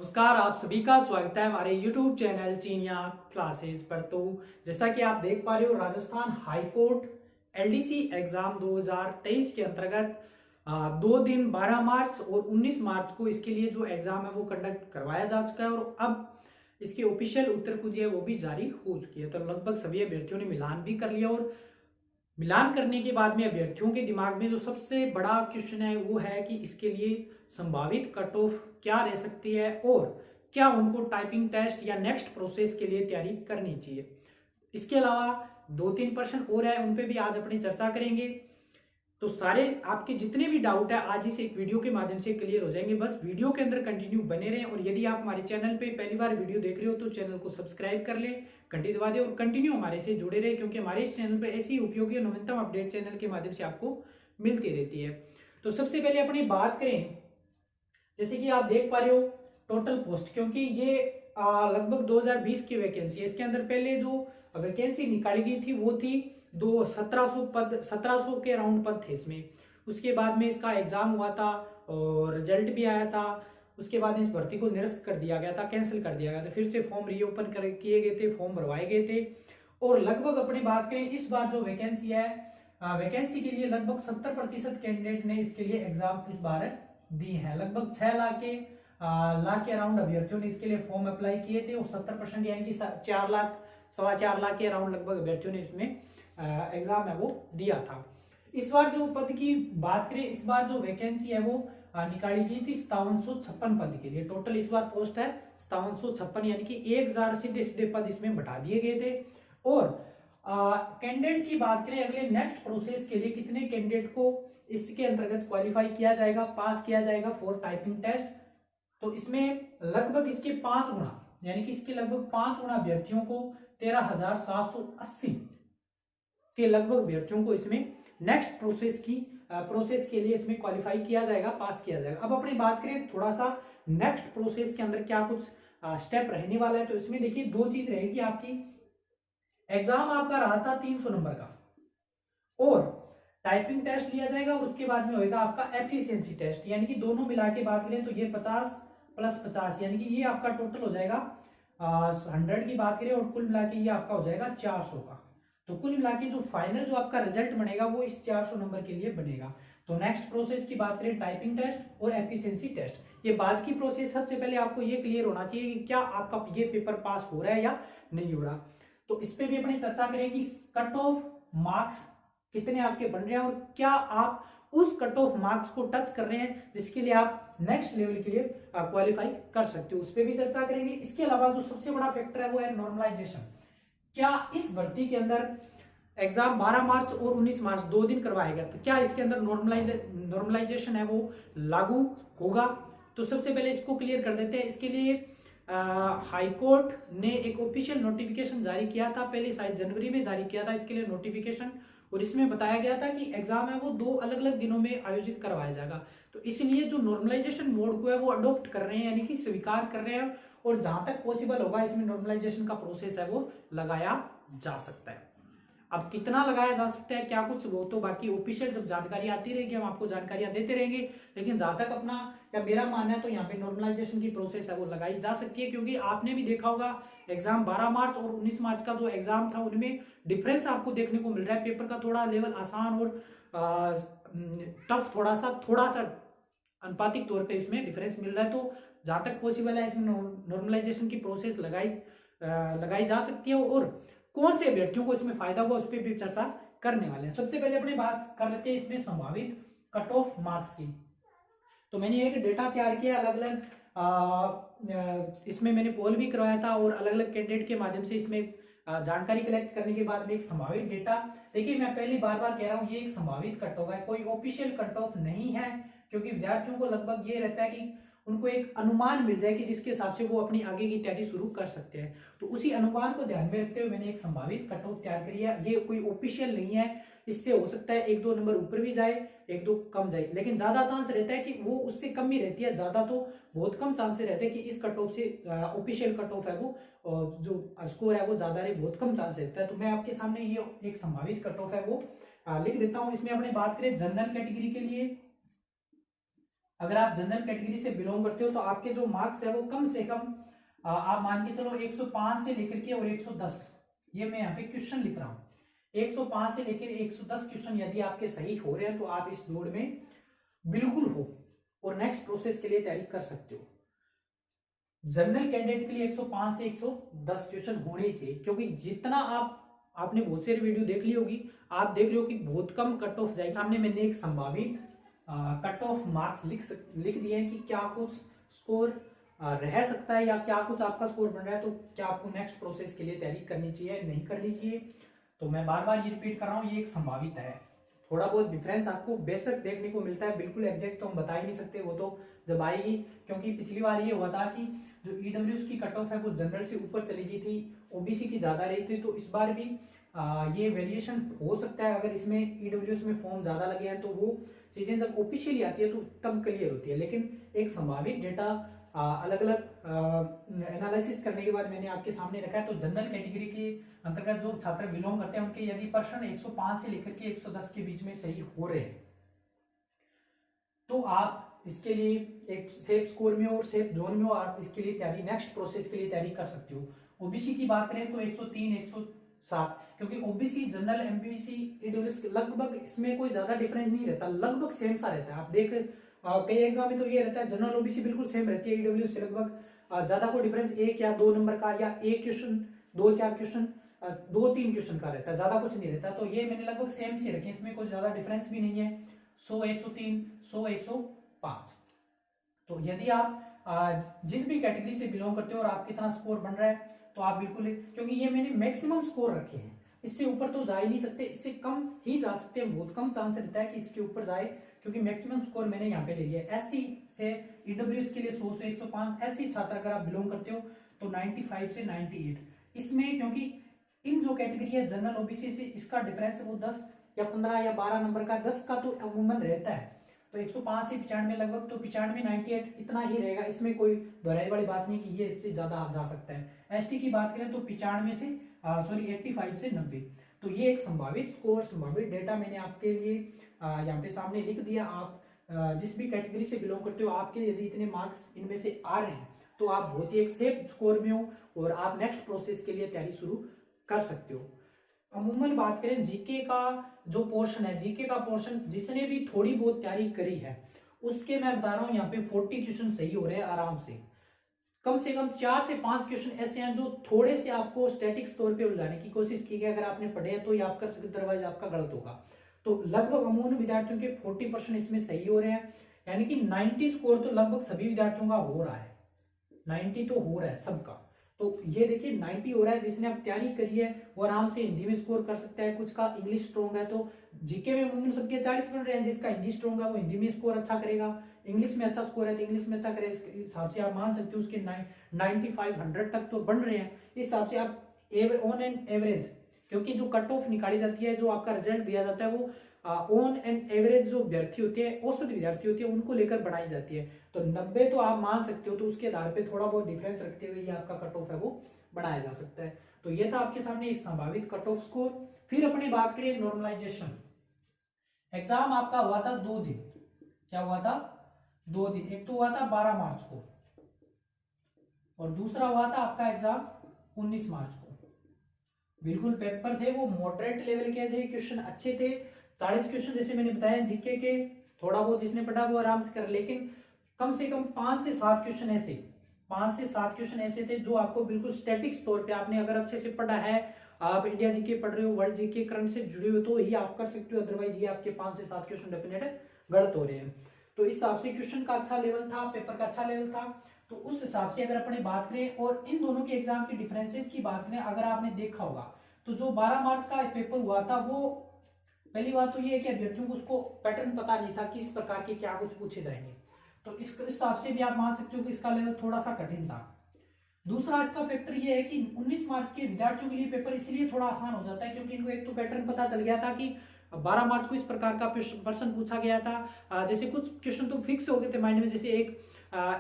नमस्कार, आप सभी का स्वागत है हमारे YouTube चैनल चीनिया क्लासेस पर। तो जैसा कि आप देख पा रहे हो, Rajasthan high court LDC exam 2023 के अंतर्गत 2 दिन 12 मार्च और 19 मार्च को इसके लिए जो एग्जाम है वो कंडक्ट करवाया जा चुका है और अब इसकी ऑफिशियल उत्तर कुंजी है वो भी जारी हो चुकी है। तो लगभग सभी अभ्यर्थियों ने मिलान भी कर लिया और मिलान करने के बाद में अभ्यर्थियों के दिमाग में जो सबसे बड़ा क्वेश्चन है वो है कि इसके लिए संभावित कट ऑफ क्या रह सकती है और क्या उनको टाइपिंग टेस्ट या नेक्स्ट प्रोसेस के लिए तैयारी करनी चाहिए। इसके अलावा 2-3 प्रश्न और है, उन पे भी आज अपनी चर्चा करेंगे। तो सारे आपके जितने भी डाउट है आज इस एक वीडियो के माध्यम से क्लियर हो जाएंगे। बस वीडियो के अंदर कंटिन्यू बने रहें और यदि आप हमारे चैनल पे पहली बार वीडियो देख रहे हो तो चैनल को सब्सक्राइब कर लें, घंटी दबा दें और कंटिन्यू हमारे से जुड़े रहे, क्योंकि हमारे इस चैनल पर ऐसी उपयोगी और नवीनतम अपडेट चैनल के माध्यम से आपको मिलती रहती है। तो सबसे पहले अपनी बात करें, जैसे कि आप देख पा रहे हो टोटल पोस्ट, क्योंकि ये लगभग 2020 की वैकेंसी है। इसके अंदर पहले जो वैकेंसी निकाली गई थी वो थी 1700 पद, 1700 के राउंड पद थे इसमें। उसके बाद में इसका एग्जाम हुआ था और रिजल्ट भी आया था। उसके बाद इस भर्ती को निरस्त कर दिया गया था, कैंसिल कर दिया गया था, फिर से फॉर्म रीओपन किए गए थे, फॉर्म भरवाए गए थे। और लगभग अपनी बात करें इस बार जो वैकेंसी है, वैकेंसी के लिए लगभग 70% कैंडिडेट ने इसके लिए एग्जाम इस बार दी है। लगभग 6 लाख के अराउंड अभ्यर्थियों ने इसके लिए फॉर्म अप्लाई किए थे और 70% यानी कि 4 लाख 4.25 लाख के अराउंड लगभग अभ्यर्थियों ने इसमें एग्जाम है वो दिया था। इस बार जो पद की बात करें, इस बार जो वैकेंसी है वो निकाली गई थी 5756 पद के लिए। टोटल इस बार पोस्ट है 5756, यानी कि 1000 सीधे सीधे पद इसमें बढ़ा दिए गए थे। और कैंडिडेट की बात करें, अगले नेक्स्ट प्रोसेस के लिए कितने कैंडिडेट को इसके अंतर्गत क्वालिफाई किया जाएगा, पास किया जाएगा फॉर टाइपिंग टेस्ट, तो इसमें लगभग इसके 5 गुना, यानी कि इसके लगभग 5 गुना अभ्यर्थियों को 13,780 के लगभग अभ्यर्थियों को इसमें नेक्स्ट प्रोसेस के लिए इसमें क्वालिफाई किया जाएगा, पास किया जाएगा। अब अपनी बात करें थोड़ा सा नेक्स्ट प्रोसेस के अंदर क्या कुछ स्टेप रहने वाला है, तो इसमें देखिए 2 चीज रहेगी आपकी। एग्जाम आपका रहा था 300 नंबर का और टाइपिंग टेस्ट लिया जाएगा और उसके बाद में होगा आपका एफिशिएंसी टेस्ट, यानी कि दोनों मिला के बात करें तो ये 50 + 50, यानी कि ये आपका टोटल हो जाएगा 100 की बात करें और कुल मिला के ये आपका हो जाएगा 400 का। तो कुल मिला के जो फाइनल जो आपका रिजल्ट बनेगा वो इस 400 नंबर के लिए बनेगा। तो नेक्स्ट प्रोसेस की बात करें टाइपिंग टेस्ट और एफिशिएंसी टेस्ट, ये बाद की प्रोसेस। सबसे पहले आपको ये क्लियर होना चाहिए कि क्या आपका ये पेपर पास हो रहा है या नहीं हो रहा। तो इस पे भी अपनी चर्चा करेंगे, कट ऑफ मार्क्स कितने आपके बन रहे हैं और क्या आप उस कट ऑफ मार्क्स को टच कर रहे हैं जिसके लिए आप नेक्स्ट लेवल के लिए क्वालिफाई कर सकते हो, उस पर भी चर्चा करेंगे। इसके अलावा जो सबसे बड़ा फैक्टर है वो है नॉर्मलाइजेशन। क्या इस भर्ती के अंदर एग्जाम 12 मार्च और 19 मार्च 2 दिन करवाया गया, तो क्या इसके अंदर नॉर्मलाइजेशन है वो लागू होगा। तो सबसे पहले इसको क्लियर कर देते हैं। इसके लिए हाई कोर्ट ने एक ऑफिशियल नोटिफिकेशन जारी किया था, पहले शायद जनवरी में जारी किया था इसके लिए नोटिफिकेशन, और इसमें बताया गया था कि एग्जाम है वो 2 अलग अलग दिनों में आयोजित करवाया जाएगा। तो इसलिए जो नॉर्मलाइजेशन मोड को है वो अडॉप्ट कर रहे हैं, यानी कि स्वीकार कर रहे हैं, और जहां तक पॉसिबल होगा इसमें नॉर्मलाइजेशन का प्रोसेस है वो लगाया जा सकता है। अब कितना लगाया जा सकता है, क्या कुछ, वो तो बाकी ऑफिशियल जब जानकारी आती रहेगी हम आपको जानकारियां देते रहेंगे। लेकिन जहां तक अपना या मेरा मानना है तो यहाँ पे नॉर्मलाइजेशन की प्रोसेस है वो लगाई जा सकती है, क्योंकि आपने भी देखा होगा एग्जाम 12 मार्च और 19 मार्च का जो एग्जाम था उनमें डिफरेंस आपको देखने को मिल रहा है। पेपर का थोड़ा लेवल आसान और टफ थोड़ा सा अनुपातिक तौर पे इसमें डिफरेंस मिल रहा है। तो जहां तक पॉसिबल है इसमें नॉर्मलाइजेशन की प्रोसेस लगाई जा सकती है और कौन से अभ्यर्थियों को इसमें फायदा हुआ उस पर भी चर्चा करने वाले हैं। सबसे पहले अपनी बात कर लेते हैं इसमें संभावित कट ऑफ मार्क्स की। तो मैंने एक डेटा तैयार किया, अलग अलग इसमें मैंने पोल भी करवाया था और अलग अलग कैंडिडेट के माध्यम से इसमें जानकारी कलेक्ट करने के बाद में एक संभावित डेटा। देखिए मैं पहली बार कह रहा हूँ ये एक संभावित कट ऑफ है, कोई ऑफिशियल कट ऑफ नहीं है, क्योंकि विद्यार्थियों को लगभग ये रहता है कि उनको एक अनुमान मिल जाए कि जिसके हिसाब से वो अपनी आगे की तैयारी शुरू कर सकते हैं। तो उसी अनुमान को ध्यान में रखते हुए मैंने एक संभावित कट ऑफ तैयार करी है। ये कोई ऑफिशियल नहीं है, इससे हो सकता है 1-2 नंबर ऊपर भी जाए, 1-2 कम जाए, लेकिन ज्यादा चांस रहता है कि वो उससे कम ही रहती है, ज्यादा तो बहुत कम चांस रहते हैं कि इस कट ऑफ से ऑफिशियल कट ऑफ है वो जो स्कोर है वो ज्यादा रहे, बहुत कम चांस रहता है। तो मैं आपके सामने ये एक संभावित कट ऑफ है वो लिख देता हूं। इसमें अपने बात करें जनरल कैटेगरी के लिए अगर आप जनरल कैटेगरी से बिलोंग करते हो तो आपके जो मार्क्स है वो कम से कम आप मान के चलो 105 से लेकर के और 110, ये मैं यहाँ पे क्वेश्चन लिख रहा हूँ, 105 से लेकर 110 क्वेश्चन यदि आपके सही हो रहे हैं तो आप इस दौड़ में बिल्कुल हो और नेक्स्ट प्रोसेस के लिए तैयारी कर सकते हो। जनरल कैंडिडेट के लिए 105 से 110 क्वेश्चन होने ही चाहिए, क्योंकि जितना आपने बहुत सारी वीडियो देख ली होगी, आप देख लो कि बहुत कम कट ऑफ जाएगी। सामने मैंने एक संभावित कट ऑफ मार्क्स लिख दिए हैं कि क्या कुछ स्कोर रह सकता है या क्या कुछ आपका स्कोर बन रहा है, तो क्या आपको नेक्स्ट प्रोसेस के लिए तैयारी करनी चाहिए नहीं करनी चाहिए। तो मैं बार बार ये रिपीट कर रहा हूँ, ये एक संभावित है, थोड़ा बहुत डिफरेंस आपको बेशक देखने को मिलता है, बिल्कुल एग्जैक्ट तो हम बता ही नहीं सकते, वो तो जब आएगी। क्योंकि पिछली बार ये हुआ था कि जो ईडब्ल्यूएस की कट ऑफ है वो जनरल से ऊपर चली गई थी, ओबीसी की ज्यादा रही थी, तो इस बार भी ये वेरिएशन हो सकता है। अगर इसमें ईडब्ल्यूएस में फॉर्म ज्यादा लगे हैं तो वो चीजें जब ऑफिशियली आती है तो तब क्लियर होती है, लेकिन एक संभावित डेटा अलग अलग एनालिसिस करने के बाद मैंने आपके सामने रखा है। तो जनरल कैटेगरी के अंतर्गत जो छात्र बिलोंग करते हैं उनके यदि प्रश्न 105 से लेकर के 110 के बीच में सही हो रहे हैं तो आप इसके लिए एक सेफ स्कोर में और सेफ जोन में हो, आप इसके लिए तैयारी नेक्स्ट प्रोसेस के लिए तैयारी कर सकते हो। ओबीसी की बात करें तो 103 107, क्योंकि ओबीसी जनरल एमपीसी ईडब्ल्यूएस लगभग इसमें कोई ज्यादा डिफरेंस नहीं रहता, लगभग सेम सा रहता है। आप देख कई एग्जाम में तो ये रहता है जनरल ओबीसी बिल्कुल सेम रहती है ईडब्ल्यूएस से, लगभग ज्यादा कोई डिफरेंस 1 या 2 नंबर का या एक क्वेश्चन 2-4 क्वेश्चन 2-3 क्वेश्चन का रहता है, ज्यादा कुछ नहीं रहता। तो ये मैंने लगभग सेम से रखे, इसमें कोई ज्यादा डिफरेंस भी नहीं है, 100 103 100 105। तो यदि आप जिस भी कैटेगरी से बिलोंग करते हो और आप कितना स्कोर बन रहा है तो आप बिल्कुल, क्योंकि ये मैंने मैक्सिमम स्कोर रखे हैं, इससे ऊपर तो जा ही नहीं सकते, इससे कम ही जा सकते हैं, बहुत कम चांस रहता है कि इसके ऊपर जाए, क्योंकि मैक्सिमम स्कोर मैंने यहाँ पे ले लिया है। एससी से ईडब्ल्यूएस के लिए 100 से 105, एससी छात्र अगर आप बिलोंग करते हो तो 95 से 98 इसमें, क्योंकि इन जो कैटेगरी है जनरल ओबीसी से इसका डिफरेंस वो 10 या 15 या 12 नंबर का, 10 का तो अमूमन रहता है, तो 105 से 95 लगभग, तो 95 98 इतना ही रहेगा, इसमें कोई दोहराई वाली बात नहीं कि ये इससे ज्यादा जा सकता है। एसटी की बात करें तो 95 से 85 से 90, तो ये एक संभावित स्कोर संभावित डेटा मैंने आपके लिए यहाँ पे सामने लिख दिया। आप जिस भी कैटेगरी से बिलोंग करते हो, आपके यदि इतने मार्क्स इनमें से आ रहे हैं तो आप बहुत ही एक सेफ स्कोर में हो और आप नेक्स्ट प्रोसेस के लिए तैयारी शुरू कर सकते हो। अमूमन बात करें जीके का जो पोर्शन है, जीके का पोर्शन जिसने भी थोड़ी बहुत तैयारी करी है उसके मैं बता रहा हूँ यहाँ पे 40 क्वेश्चन सही हो रहे हैं आराम से कम 4 से 5 क्वेश्चन ऐसे हैं जो थोड़े से आपको स्टैटिक्स तौर पे उलझाने की कोशिश की है, अगर आपने पढ़े हैं तो ये आप कर सकते, अदरवाइज आपका गलत होगा। तो लगभग अमूमन विद्यार्थियों के 40% इसमें सही हो रहे हैं, यानी कि 90 स्कोर तो लगभग सभी विद्यार्थियों का हो रहा है, 90 तो हो रहा है सबका। तो ये देखिए 90 हो रहा है, जिसने अब तैयारी करी है वो आराम से हिंदी में स्कोर कर सकता है, कुछ का इंग्लिश स्ट्रॉन्ग है तो जीके में अमूमन सबके 40 बन रहे हैं, जिसका हिंदी स्ट्रॉन्ग है वो हिंदी में स्कोर अच्छा करेगा, इंग्लिश में अच्छा स्कोर है तो इंग्लिश में अच्छा करेगा, इस हिसाब से आप मान सकते हो उसके 95 100 तक तो बन रहे हैं। इस हिसाब से आप ऑन एन एवरेज, क्योंकि जो कट ऑफ निकाली जाती है, जो आपका रिजल्ट दिया जाता है वो ऑन एंड एवरेज जो विद्यार्थी होते हैं, औसत विद्यार्थी होते हैं, उनको लेकर बढ़ाई जाती है। तो 90 तो आप मान सकते हो, तो उसके आधार पे थोड़ा बहुत डिफरेंस रखते हुए ये आपका कट ऑफ है वो बढ़ाया जा सकता है। तो ये था आपके सामने एक संभावित कट ऑफ स्कोर। फिर अपनी बात करें नॉर्मलाइजेशन। एग्जाम आपका हुआ था 2 दिन, क्या हुआ था 2 दिन, एक तो हुआ था 12 मार्च को और दूसरा हुआ था आपका एग्जाम 19 मार्च को। बिल्कुल पेपर थे वो मॉडरेट लेवल के थे, क्वेश्चन अच्छे थे, 40 क्वेश्चन जैसे मैंने बताया जीके के, थोड़ा बहुत जिसने पढ़ा वो आराम से कर, लेकिन कम से कम 5 से 7 क्वेश्चन ऐसे 5 से 7 क्वेश्चन ऐसे थे जो आपको बिल्कुल स्टैटिक्स तौर पे, आपने अगर अच्छे से पढ़ा है, आप इंडिया जीके पढ़ रहे हो, वर्ल्ड जीके करंट से जुड़े हो तो ही आप कर सकते हो, अदरवाइज ये आपके 5 से 7 क्वेश्चन डेफिनेट गलत हो रहे हैं। तो इस हिसाब से क्वेश्चन का अच्छा लेवल था, पेपर का अच्छा लेवल था, तो उस हिसाब से अगर अपने बात करें और इन दोनों के एग्जाम की डिफरेंसेस की बात करें, अगर आपने देखा होगा तो जो 12 मार्च का पेपर हुआ था वो, पहली बात तो ये है कि अभ्यर्थियों को उसको पैटर्न पता नहीं था कि इस प्रकार के क्या कुछ पूछे जाएंगे, तो इस हिसाब से भी आप मान सकते हो कि इसका लेवल थोड़ा सा कठिन था। दूसरा इसका फैक्टर ये है कि 19 मार्च के विद्यार्थियों के लिए पेपर इसलिए थोड़ा आसान हो जाता है क्योंकि इनको एक तो पैटर्न पता चल गया था कि 12 मार्च को इस प्रकार का प्रश्न पूछा गया था। जैसे कुछ क्वेश्चन तो फिक्स हो गए थे माइंड में, जैसे एक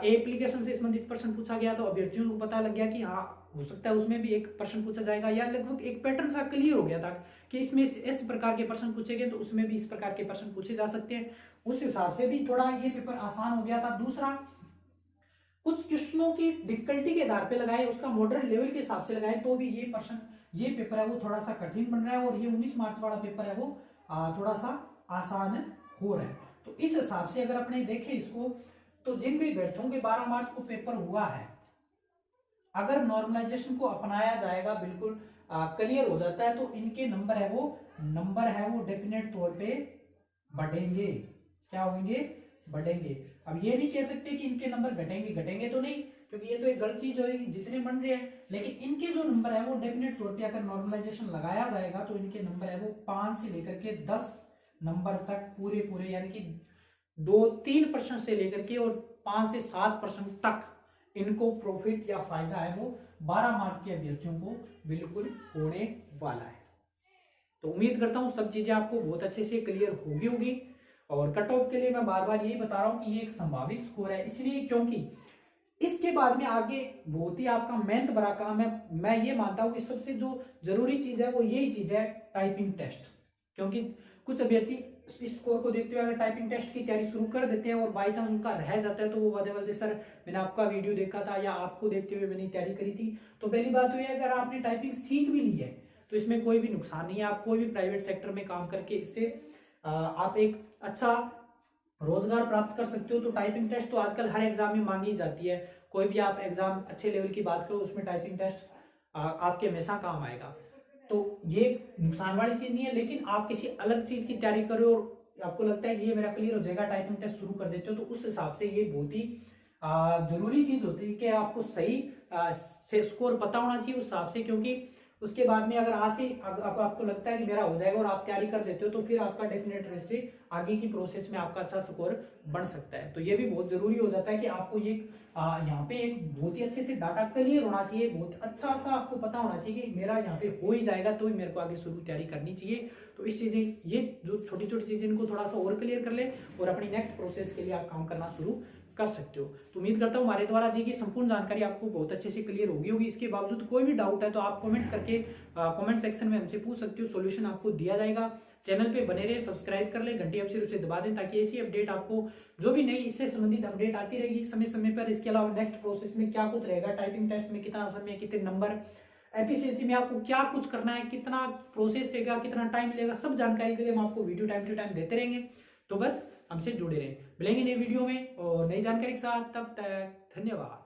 एप्लीकेशन से संबंधित प्रश्न पूछा गया तो अभ्यर्थियों को पता लग गया कि हाँ हो सकता है उसमें भी एक प्रश्न पूछा जाएगा, या लगभग एक पैटर्न सा क्लियर हो गया था कि इसमें इस प्रकार के प्रश्न पूछे गए तो उसमें भी इस प्रकार के प्रश्न पूछे जा सकते हैं। उस हिसाब से भी थोड़ा ये पेपर आसान हो गया था। दूसरा, कुछ क्वेश्चनों की डिफिकल्टी के आधार पे लगाए, उसका मॉडरेट लेवल के हिसाब से लगाए, तो भी ये पेपर है वो थोड़ा सा कठिन बन रहा है, और ये 19 मार्च वाला पेपर है वो थोड़ा सा आसान हो रहा है। तो इस हिसाब से अगर अपने देखें इसको, तो जिन भी अभ्यर्थियों के 12 मार्च को पेपर हुआ है, अगर नॉर्मलाइजेशन को अपनाया जाएगा, बिल्कुल क्लियर हो जाता है, तो इनके नंबर है वो डेफिनेट तौर पे बढ़ेंगे। क्या होंगे? बढ़ेंगे। अब ये नहीं कह सकते कि इनके नंबर घटेंगे तो नहीं, क्योंकि ये तो एक गलत चीज होगी, जितने बन रहे हैं, लेकिन इनके जो नंबर है वो डेफिनेट तौर पे अगर नॉर्मलाइजेशन लगाया जाएगा तो इनके नंबर है वो 5 से लेकर के 10 नंबर तक पूरे यानी कि 2-3% से लेकर के और 5 से 7% तक इनको प्रॉफिट या फायदा है वो 12 मार्च के अभ्यर्थियों को बिल्कुल होने वाला है। तो उम्मीद करता हूं सब चीजें आपको बहुत अच्छे से क्लियर होगी। और कट ऑफ के लिए मैं बार बार यही बता रहा हूं कि ये एक संभावित स्कोर है, इसलिए क्योंकि इसके बाद में आगे बहुत ही आपका मेहनत भरा काम है। मैं ये मानता हूं कि सबसे जो जरूरी चीज है वो यही चीज है, टाइपिंग टेस्ट। क्योंकि कुछ अभ्यर्थी इस स्कोर को देखते हुए अगर टाइपिंग टेस्ट की तैयारी शुरू कर देते हैं और बाई चांस उनका रह जाता है, तो वो वादे वादे सर मैंने आपका वीडियो देखा था या आपको देखते हुए मैंने तैयारी करी थी। तो पहली बात तो ये, अगर आपने टाइपिंग सीख भी ली है तो इसमें कोई भी नुकसान नहीं है। आप कोई भी प्राइवेट सेक्टर में काम करके इससे आप एक अच्छा रोजगार प्राप्त कर सकते हो। तो टाइपिंग टेस्ट तो आजकल हर एग्जाम में मांगी जाती है। कोई भी आप एग्जाम अच्छे लेवल की बात करो, उसमें टाइपिंग टेस्ट आपके हमेशा काम आएगा। तो ये नुकसान वाली चीज नहीं है, लेकिन आप किसी अलग चीज की तैयारी करो और आपको लगता है कि ये मेरा क्लियर हो जाएगा, टाइपिंग टेस्ट शुरू कर देते हो, तो उस हिसाब से ये बहुत ही जरूरी चीज होती है कि आपको सही से स्कोर पता होना चाहिए उस हिसाब से। क्योंकि उसके बाद में अगर आज से आपको लगता है कि मेरा हो जाएगा और आप तैयारी कर देते हो, तो फिर आपका डेफिनेट से आगे की प्रोसेस में आपका अच्छा स्कोर बन सकता है। तो ये भी बहुत जरूरी हो जाता है कि आपको ये यहाँ पे एक बहुत ही अच्छे से डाटा क्लियर होना चाहिए, बहुत अच्छा सा आपको पता होना चाहिए कि मेरा यहाँ पे हो ही जाएगा, तो ही मेरे को आगे शुरू तैयारी करनी चाहिए। तो इस चीजें, ये जो छोटी छोटी चीजें, इनको थोड़ा सा और क्लियर कर ले और अपनी नेक्स्ट प्रोसेस के लिए आप काम करना शुरू कर सकते हो। तो उम्मीद करता हूँ हमारे द्वारा दी गई संपूर्ण जानकारी आपको बहुत अच्छे से क्लियर होगी। इसके बावजूद कोई भी डाउट है तो आप कमेंट करके कमेंट सेक्शन में हमसे पूछ सकते हो, सॉल्यूशन आपको दिया जाएगा। चैनल पे बने रहे, सब्सक्राइब कर ले, घंटी अवश्य उसे दबा दें, ताकि ऐसी अपडेट आपको जो भी नई इससे संबंधित अपडेट आती रहेगी समय समय पर। इसके अलावा नेक्स्ट प्रोसेस में क्या कुछ रहेगा, टाइपिंग टेस्ट में कितना समय, कितने नंबर, एफिशिएंसी में आपको क्या कुछ करना है, कितना प्रोसेस लेगा, कितना टाइम लेगा, सब जानकारी के लिए हम आपको वीडियो टाइम टू टाइम देते रहेंगे। तो बस हमसे जुड़े रहें, मिलेंगे नई वीडियो में और नई जानकारी के साथ। तब तक धन्यवाद।